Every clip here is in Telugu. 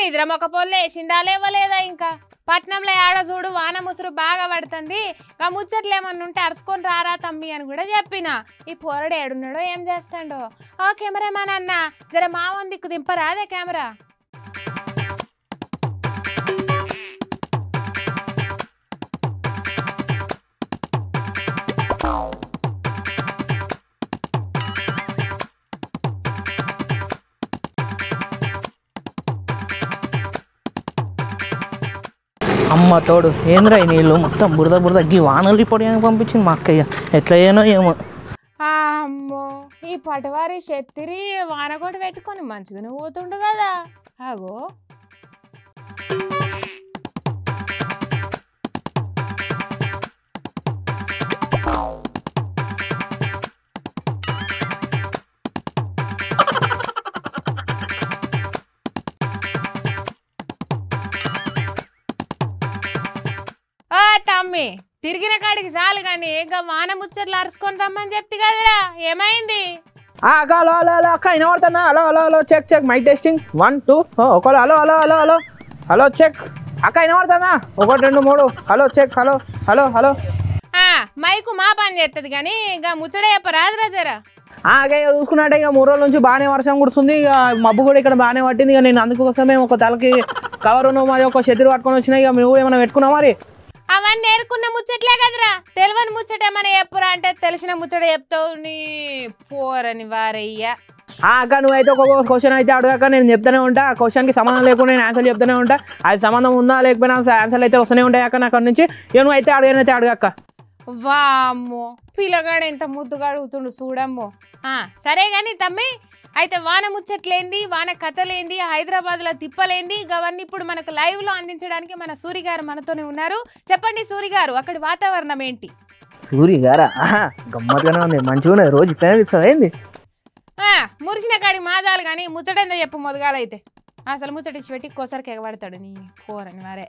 నిద్ర మొక్క పొల్లు వేసిండా లేవలేదా ఇంకా పట్నంలో ఆడ చూడు వాన ముసురు బాగా పడుతుంది ఆ ముచ్చట్లు ఏమన్నా ఉంటే అరుచుకొని రారా తమ్మి అని కూడా చెప్పిన ఈ పోరడు ఏడున్నాడో ఏం చేస్తాడో ఓ కెమెరామాన్ అన్న జర మావన్ దిక్కు దింపరా అదే కెమెరా అమ్మ తోడు ఏంద్రా నీళ్ళు మొత్తం బురద బురద గీ వానలు రిపోర్ట్ ఏమైనా పంపించింది మా అక్కయ్య ఎట్లా అయ్యానో ఏమో అమ్మో ఈ పటవారి చెత్తిరి వాన కూడా పెట్టుకొని మంచిగానే పోతుండు కదా అగో తమ్మి తిరిగిన కాడికి చాలు కానీ ఇంకా వాన ముచ్చట్లు అరుచుకొని రమ్మని చెప్తే కదరా ఏమైంది హలో హలో హలో అక్క వినబడుతున్నా hello hello hello check check mic testing 1 2 ఒకళ్ళు hello hello hello hello hello check అక్క వినబడుతుందా 1 2 3 hello check hello hello hello mic మా పని చేస్తుంది కానీ ఇంకా ముచ్చట చెప్పరాదురా జరా ఇక చూసుకున్నట్టే ఇక 3 రోజుల నుంచి బాగానే వర్షం కుడుతుంది ఇక మబ్బు కూడా ఇక్కడ బాగానే పట్టింది ఇక నేను అందుకోసమే ఒక తలకి కవరును మరి ఒక చెత్తిరి పట్టుకొని వచ్చినా ఇక నువ్వు ఏమైనా పెట్టుకున్నావు మరి అవన్నీ నేర్చుకున్న ముచ్చట్లే కదరా తెలియని ముచ్చట ఏమైనా చెప్పురా అంటే తెలిసిన ముచ్చట చెప్తావు నీ పోరని వారయ్యా అక్క నువ్వైతే ఒక క్వశ్చన్ అయితే అడగాక నేను చెప్తూనే ఉంటా ఆ క్వశ్చన్కి సంబంధం లేకుండా నేను ఆన్సర్ చెప్తూనే ఉంటా అది సంబంధం ఉందా లేకపోయినా ఆన్సర్లు అయితే వస్తూనే ఉంటాయి అక్క నాకు నుంచి ఇక నువ్వు అయితే అడగనైతే అడగక్క వామ్మో పిల్లగాడు ఎంత ముద్దుగా అడుగుతుండు చూడమ్మో సరే గాని తమ్మి అయితే వాన ముచ్చట్లేంది వాన కథలేంది హైదరాబాద్లో తిప్పలేంది అవన్నీ ఇప్పుడు మనకు లైవ్లో అందించడానికి మన సూరి గారు మనతోనే ఉన్నారు చెప్పండి సూరి గారు అక్కడి వాతావరణం ఏంటి సూరి గారా గమ్మత్తుగానే ఉంది మంచిగా ఉన్నది రోజు ఇట్లా ఏంది మురిసిన కాడి మాదాలు కానీ ముచ్చటేందో చెప్పు మొదగాలైతే అసలు ముచ్చటిచ్చి పెట్టి కోసరికి ఎగబడతాడు నీ పోరని మరే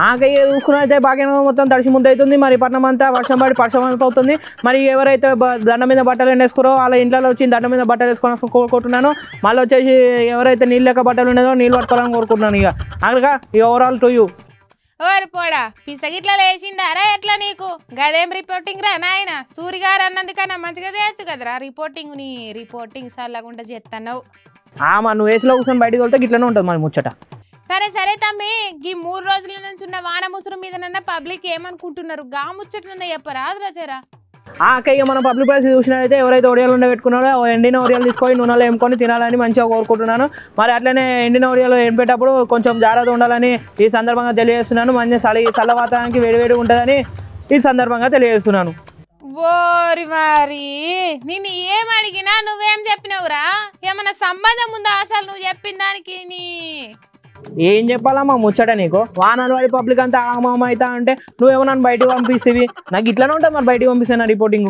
ఆకయ్య చూసుకున్నైతే బాగా మొత్తం తడిసి ముందు అవుతుంది మరి పట్నం అంతా వర్షం పడి పరిశ్రమ అవుతుంది మరి ఎవరైతే దండ మీద బట్టలు ఎండేసుకోరో వాళ్ళ ఇంట్లో వచ్చి దండ మీద బట్టలు వేసుకొని కోరుకుంటున్నాను మళ్ళీ వచ్చేసి ఎవరైతే నీళ్ళు లెక్క బట్టలు ఉండేదో నీళ్ళు పట్టుకోవాలని కోరుకుంటున్నాను ఇక అక్కడిగా ఇక ఓవరాల్ టు యూ ఓరి పోడా పిసగిట్లా లేచిందారా ఎట్లా నీకు గదేం రిపోర్టింగ్ రా నాయన సూరి గారు అన్నందుకన్నా మంచిగా చేయొచ్చు కదరా రిపోర్టింగ్ నీ రిపోర్టింగ్ సల్లకుండా చేస్తున్నావు మరి నువ్వు వేసిలో కూర్చొని బయటకు వెళ్తే ఇట్లనే ఉంటుంది మరి ముచ్చట సరే సరే తమ్మి ఈ 3 రోజుల నుంచి ఉన్న వాన ముసురు మీద పబ్లిక్ ఏమనుకుంటున్నారు గా ముచ్చట్లన్నా చెప్పరా రాజరా అక్కయ్య మన పబ్లిక్ ప్లేస్ చూసినట్లయితే ఎవరైతే ఒడియాలు ఉండే పెట్టుకున్నారో ఎండిన ఒడియాలు తీసుకొని నూనెలో వేముకొని తినాలని మంచిగా కోరుకుంటున్నాను మరి అట్లనే ఎండిన ఒడియాలు ఎంపేటప్పుడు కొంచెం జాగ్రత్త ఉండాలని ఈ సందర్భంగా తెలియజేస్తున్నాను మంచి చల్ల వాతావరణానికి వేడివేడి ఉంటుందని ఈ సందర్భంగా తెలియజేస్తున్నాను ఓరి మరి నేను ఏం అడిగినా నువ్వేం చెప్పినవురా ఏమన్నా సంబంధం ఉందా అసలు నువ్వు చెప్పిన దానికి నీ ఏం చెప్పాలమ్మా ముచ్చట నీకు వానలు వాడి పబ్లిక్ అంతా ఆగమం అవుతా అంటే నువ్వేమన్నా బయటకు పంపిస్తేవి నాకు ఇట్లానే ఉంటుంది మరి బయటకు పంపిస్తాను రిపోర్టింగ్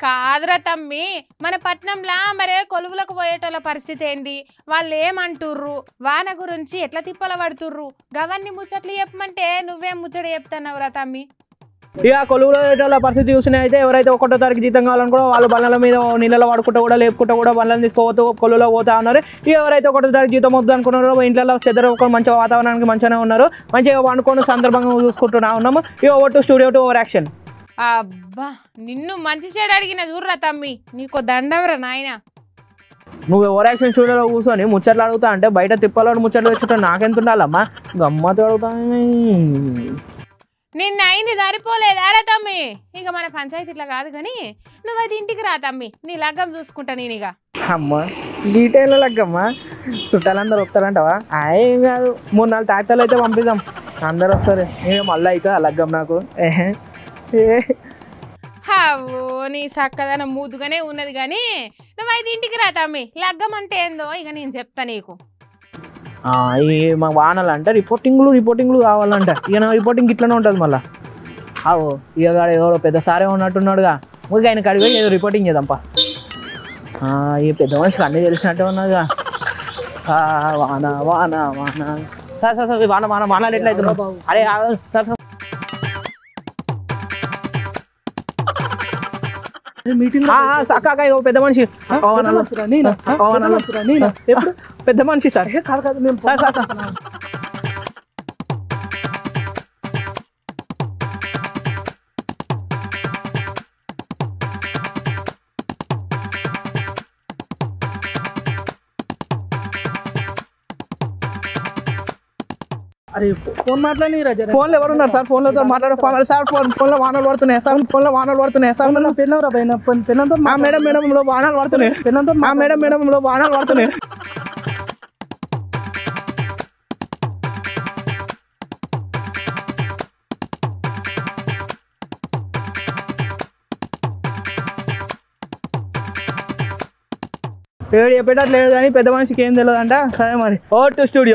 కాదురా తమ్మి మన పట్నంలో మరే కొలువులకు పోయేటోళ్ళ పరిస్థితి ఏంది వాళ్ళు ఏమంటుర్రు వాన గురించి ఎట్లా తిప్పల పడుతుర్రు గవన్నీ ముచ్చట్లు చెప్పమంటే నువ్వేం ముచ్చట చెప్తున్నావురా తమ్మి ఇక కొలువుల పరిస్థితి చూసినా అయితే ఎవరైతే 1వ తారీఖు జీతం కావాలనుకో వాళ్ళు బండ్ల మీద నీళ్ళలో పడుకుంటూ కూడా లేపుకుంటూ కూడా బండ్లను తీసుకోవద్దు కొలువులో పోతా ఉన్నారు ఇక ఎవరైతే 1వ తారీఖు జీతం వద్దు అనుకున్నారో ఇంట్లో చెద్దరు ఒక మంచి వాతావరణానికి మంచిగానే ఉన్నారు మంచిగా వండుకొని సందర్భంగా చూసుకుంటున్నా ఉన్నాము ఇక over to studio to over action అబ్బా నిన్ను మంచి చెడు అడిగిన చూర్రా తమ్మి నీకు దండవరా నాయన నువ్వు ఓవర్ యాక్షన్ స్టూడియోలో కూర్చొని ముచ్చట్లు అడుగుతా అంటే బయట తిప్పలో ముచ్చట్లు తెచ్చుంటే నాకెంత ఉండాలమ్మా గమ్మత్తు అడుగుతా నిన్న అయింది సరిపోలేదారా తమ్మి ఇక మన పంచాయతీ ఇట్లా కాదు కానీ నువ్వు అది ఇంటికి రా తమ్మి నీ లగ్గం చూసుకుంటా నేను ఇక అమ్మ డీటెయిల్ లగ్గమ్మా చుట్టాలందరూ వస్తారంటవా ఏం కాదు 3-4 తాతలు అయితే పంపిద్దాం అందరు వస్తారు నేను మళ్ళీ అవుతుంది లగ్గం నాకు ఓ నీ చక్కదనం మూదుగానే ఉన్నది కానీ నువ్వు అయితే ఇంటికి రా తమ్మి లగ్గం అంటే ఏందో ఇక నేను చెప్తా నీకు ఈ మా వానలు అంటే రిపోర్టింగ్లు కావాలంట ఇక నా రిపోర్టింగ్ ఇట్లనే ఉంటుంది మళ్ళీ ఇక ఎవరో పెద్ద సారే ఉన్నట్టున్నాడుగా ఇంకా ఆయన కడిగి ఏదో రిపోర్టింగ్ చేద్దాంపా ఈ పెద్ద మనిషికి అన్నీ తెలిసినట్టే ఉన్నదిగా వాన వాన వాన సార్ సార్ సార్ వానాలు ఎట్లా అవుతున్నావు అరే సార్ సార్ మీటింగ్ అక్క పెద్ద మనిషి పెద్ద మనిషి సార్. కాదు కాదు మేము సార్ సార్ సార్ అరే ఫోన్ మాట్లాడి రాజా ఫోన్లో ఎవరు ఉన్నారు సార్? ఫోన్లో మాట్లాడే సార్ ఫోన్లో వానలు పడుతున్నాయి సార్. ఫోన్లో వానలు పడుతున్నాయి సార్. పెళ్ళవరా పైన పెళ్ళంతో మేడంలో వానలు పడుతున్నాయి. పెళ్ళంతో మేడంలో వానలు పడుతున్నాయి. ఏడు చెప్పేటట్లేదు కానీ పెద్ద మనిషికి ఏం తెలియదు అంట. సరే మరి ఓ టు స్టూడియో.